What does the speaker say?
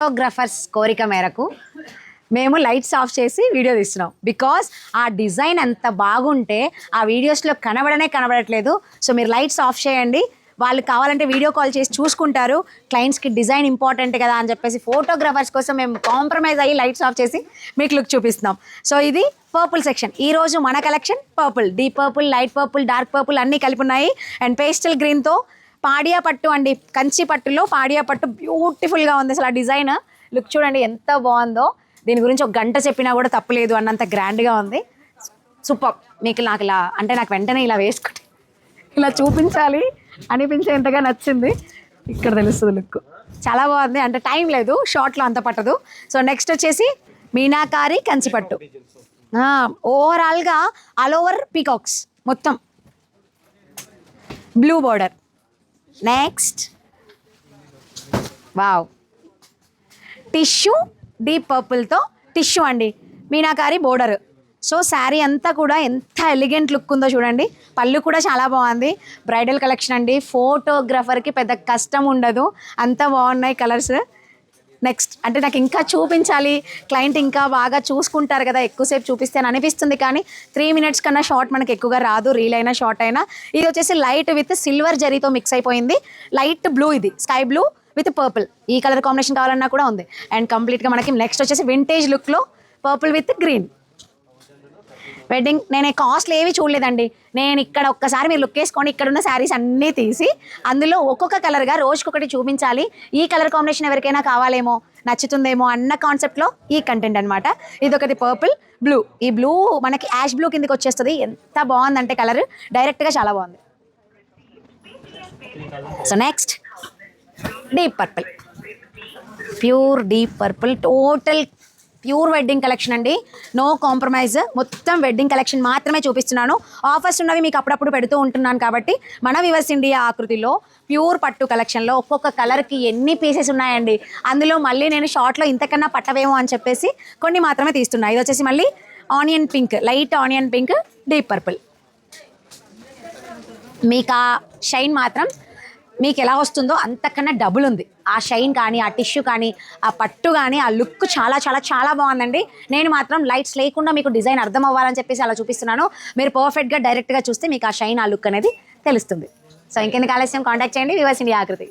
Photographers కోరిక మేరకు మేము లైట్స్ ఆఫ్ చేసి వీడియో తీస్తున్నాం. బికాస్ ఆ డిజైన్ ఎంత బాగుంటే ఆ వీడియోస్లో కనబడట్లేదు. సో మీరు లైట్స్ ఆఫ్ చేయండి. వాళ్ళు కావాలంటే వీడియో కాల్ చేసి చూసుకుంటారు. క్లయింట్స్కి డిజైన్ ఇంపార్టెంట్ కదా అని చెప్పేసి ఫోటోగ్రఫర్స్ కోసం మేము కాంప్రమైజ్ అయ్యి లైట్స్ ఆఫ్ చేసి మీకు లుక్ చూపిస్తున్నాం. సో ఇది పర్పుల్ సెక్షన్. ఈరోజు మన collection purple, deep purple, light purple, dark purple అన్నీ కలిపి ఉన్నాయి. అండ్ పేస్టల్ గ్రీన్తో పాడియా పట్టు అండి, కంచి పట్టులో పాడియా పట్టు బ్యూటిఫుల్గా ఉంది. అసలు ఆ డిజైన్ లుక్ చూడండి ఎంత బాగుందో. దీని గురించి ఒక గంట చెప్పినా కూడా తప్పులేదు అన్నంత గ్రాండ్గా ఉంది. సూపర్. మీకు నాకు వెంటనే ఇలా వేసుకుంటే ఇలా చూపించాలి అనిపించేంతగా నచ్చింది. ఇక్కడ తెలుస్తుంది లుక్ చాలా బాగుంది. అంటే టైం లేదు, షార్ట్లో అంత పట్టదు. సో నెక్స్ట్ వచ్చేసి మీనాకారి కంచిపట్టు. ఓవరాల్గా ఆల్ ఓవర్ పీకాక్స్ మొత్తం blue border. Next wow, tissue deep పర్పుల్తో టిష్యూ అండి, మీనాకారి బోర్డర్. సో శారీ అంతా కూడా ఎంత ఎలిగెంట్ లుక్ ఉందో చూడండి. పళ్ళు కూడా చాలా బాగుంది. బ్రైడల్ కలెక్షన్ అండి. ఫోటోగ్రఫర్కి పెద్ద కష్టం ఉండదు, అంత బాగున్నాయి కలర్స్. నెక్స్ట్ అంటే నాకు ఇంకా చూపించాలి, క్లయింట్ ఇంకా బాగా చూసుకుంటారు కదా ఎక్కువసేపు చూపిస్తే అని అనిపిస్తుంది. కానీ 3 minutes కన్నా షార్ట్ మనకి ఎక్కువగా రాదు, రీల్ అయినా షార్ట్ అయినా. ఇది వచ్చేసి లైట్ విత్ సిల్వర్ జరీతో మిక్స్ అయిపోయింది. లైట్ బ్లూ, ఇది స్కై బ్లూ విత్ పర్పుల్. ఈ కలర్ కాంబినేషన్ కావాలన్నా కూడా ఉంది. అండ్ కంప్లీట్గా మనకి నెక్స్ట్ వచ్చేసి వింటేజ్ లుక్లో పర్పుల్ విత్ గ్రీన్. వెడ్డింగ్ నేను కాస్ట్లు ఏవి చూడలేదండి. నేను ఇక్కడ ఒక్కసారి మీరు లుక్ వేసుకోండి, ఇక్కడ ఉన్న శారీస్ అన్నీ తీసి అందులో ఒక్కొక్క కలర్గా రోజుకొకటి చూపించాలి. ఈ కలర్ కాంబినేషన్ ఎవరికైనా కావాలేమో, నచ్చుతుందేమో అన్న కాన్సెప్ట్లో ఈ కంటెంట్ అనమాట. ఇది ఒకటి పర్పుల్ బ్లూ. ఈ బ్లూ మనకి యాష్ బ్లూ కిందకి వచ్చేస్తుంది. ఎంత బాగుందంటే కలర్ డైరెక్ట్గా చాలా బాగుంది. So next deep purple, pure deep purple, total pure wedding collection అండి. నో కాంప్రమైజ్, మొత్తం వెడ్డింగ్ కలెక్షన్ మాత్రమే చూపిస్తున్నాను. ఆఫర్స్ ఉన్నవి మీకు అప్పుడప్పుడు పెడుతూ ఉంటున్నాను కాబట్టి మన వివర్స్ ఇండియా ఆకృతిలో ప్యూర్ పట్టు కలెక్షన్లో ఒక్కొక్క కలర్కి ఎన్ని పీసెస్ ఉన్నాయండి. అందులో మళ్ళీ నేను షార్ట్లో ఇంతకన్నా పట్టవేమో అని చెప్పేసి కొన్ని మాత్రమే తీస్తున్నాను. ఇది వచ్చేసి మళ్ళీ onion pink, light onion pink, deep purple. మీకు ఆ షైన్ మాత్రం మీకు ఎలా వస్తుందో అంతకన్నా డబుల్ ఉంది. ఆ షైన్ కానీ, ఆ టిష్యూ కానీ, ఆ పట్టు కానీ, ఆ లుక్ చాలా చాలా చాలా బాగుందండి. నేను మాత్రం లైట్స్ లేకుండా మీకు డిజైన్ అర్థం అవ్వాలని చెప్పేసి అలా చూపిస్తున్నాను. మీరు పర్ఫెక్ట్గా డైరెక్ట్గా చూస్తే మీకు ఆ షైన్, ఆ లుక్ అనేది తెలుస్తుంది. సో ఇంకెందుకు ఆలస్యం, కాంటాక్ట్ చేయండి వివర్స్ ఇండియా ఆకృతి.